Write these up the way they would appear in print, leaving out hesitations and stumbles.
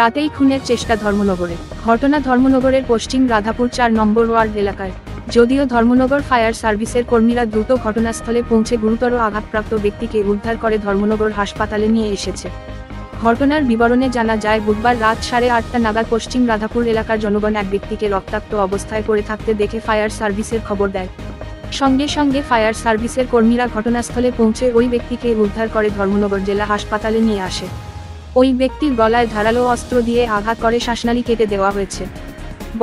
রাতেই খুনের চেষ্টা ধর্মনগরে। ঘটনা ধর্মনগরের পশ্চিম রাধাপুর ৪ নম্বর ওয়ার্ড এলাকায়। যদিও ধর্মনগর ফায়ার সার্ভিসের কর্মীরা দ্রুত ঘটনাস্থলে পৌঁছে গুরুতর আঘাতপ্রাপ্ত ব্যক্তিকে উদ্ধার করে ধর্মনগর হাসপাতালে নিয়ে এসেছে। ঘটনার বিবরণে জানা যায়, বুধবার রাত 8:30 নাগাদ পশ্চিম রাধাপুর এলাকার জনগণ এক ব্যক্তিকে রক্তাক্ত অবস্থায় পড়ে থাকতে দেখে ফায়ার সার্ভিসের খবর দেয়। সঙ্গে সঙ্গে ফায়ার সার্ভিসের কর্মীরা ঘটনাস্থলে পৌঁছে ওই ব্যক্তিকে উদ্ধার করে ধর্মনগর জেলা হাসপাতালে নিয়ে আসে। ওই ব্যক্তির গলায় ধারালো অস্ত্র দিয়ে আঘাত করে শ্বাসনালী কেটে দেওয়া হয়েছে।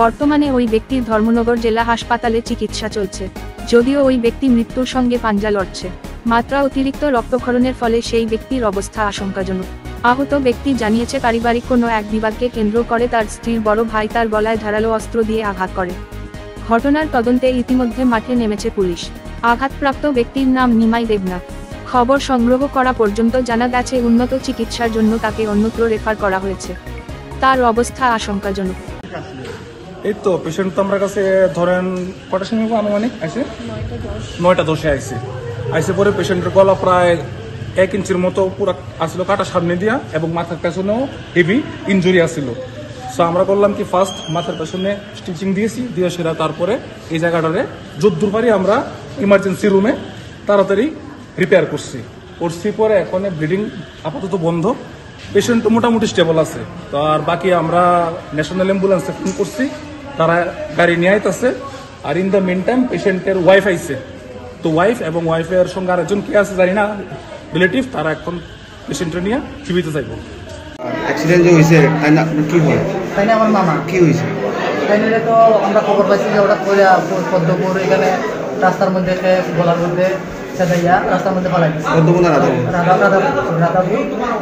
বর্তমানে ওই ব্যক্তির ধর্মনগর জেলা হাসপাতালে চিকিৎসা চলছে। যদিও ওই ব্যক্তি মৃত্যুর সঙ্গে পাঞ্জা লড়ছে। মাত্রা অতিরিক্ত রক্তক্ষরণের ফলে সেই ব্যক্তির অবস্থা আশঙ্কাজনক। আহত ব্যক্তি জানিয়েছে, পারিবারিক কোনো এক বিবাদকে কেন্দ্র করে তার স্ত্রীর বড় ভাই তার গলায় ধারালো অস্ত্র দিয়ে আঘাত করে। ঘটনার তদন্তে ইতিমধ্যে মাঠে নেমেছে পুলিশ। আঘাতপ্রাপ্ত ব্যক্তির নাম নিমাই দেবনাথ। খবর সংগ্রহ করা পর্যন্ত জানা গেছে, উন্নত চিকিৎসার জন্য তাকে অন্যত্র রেফার করা হয়েছে। তার অবস্থা আশঙ্কাজনক। এই তো পেশেন্ট তো আমার কাছে ধরেন কটার সময় আনুমানিক আইসে 9:10 আইসে পরে পেশেন্টের গলা প্রায় 1 ইঞ্চির মতো পুরো আসলো কাটা সামনে দিয়া, এবং মাথার পেছনেও হেভি ইনজুরি আসছিল। সো আমরা করলাম কি, ফার্স্ট মাথার পেছনে স্টিচিং দিয়েছি, দিয়ে সেটা তারপরে এই জায়গাটারে যদ্দূর পারি আমরা ইমার্জেন্সি রুমে তাড়াতাড়ি রিপেয়ার করছি। পরে এখন ব্লিডিং আপাতত বন্ধ। পেশেন্ট মোটামুটি স্টেবল আছে। তো আর বাকি আমরা ন্যাশনাল অ্যাম্বুলেন্সে ফোন করছি, তারা গাড়ি নিয়ে আইতেছে। আর ইন দ্য মেন টাইম পেশেন্টের ওয়াইফ আইছে। তো ওয়াইফ এবং ওয়াইফের সঙ্গে আরেকজন কে আছে জানি না, রিলেটিভ, তারা এখন পেশেন্টটা নিয়ে জীবিতে যাইব। অ্যাক্সিডেন্ট যে হয়েছে তাই না, আপনার কি হয়? তাই না, আমার মামা। কি হয়েছে? তাই নিলে তো আমরা খবর পাইছি যে ওটা করে পদ্মপুর এখানে রাস্তার মধ্যে গলার মধ্যে সেদাইয়া রাস্তার মধ্যে পালাই দিচ্ছে। পদ্মপুর না রাধাপুর।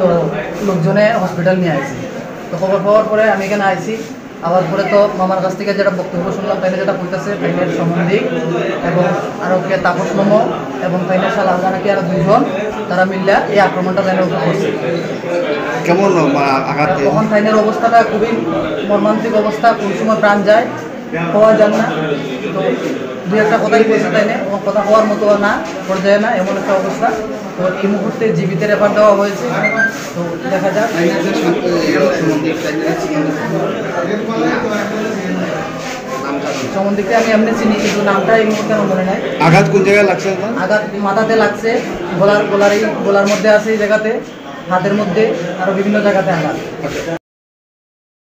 তো লোকজনে হসপিটাল নিয়ে আসছি। তো খবর পাওয়ার পরে আমি এখানে আইছি। আবার পরে তো মামার কাছ থেকে যেটা বক্তব্য শুনলাম, তাইনে যেটা কইতেছে তাইনের সম্বন্ধী এবং আরও কে তাপস মোমো এবং তাইনের শালা নাকি আরও 2 জন, তারা মিললে এই আক্রমণটা তাইনের উপর করছে। কেমন আঘাত? তখন তাইনের অবস্থাটা খুবই মর্মান্তিক অবস্থা, কোন সময় প্রাণ যায় পাওয়া যায় না। তো 2-1টা কথাই বলছে তাইনে, এবং কথা হওয়ার মতো না, পর্যায়ে না, এমন একটা অবস্থা। তো এই মুহূর্তে জীবিত রেফার দেওয়া হয়েছে। তো দেখা যাক। সম্বন্ধে আমি এমনি চিনি, কিন্তু নামটা এই মুহূর্তে আমার মনে নাই। আঘাত কোন জায়গায় লাগছে? আঘাত মাথাতে লাগছে, গলার মধ্যে আছে এই জায়গাতে, হাতের মধ্যে, আরো বিভিন্ন জায়গাতে আঘাত।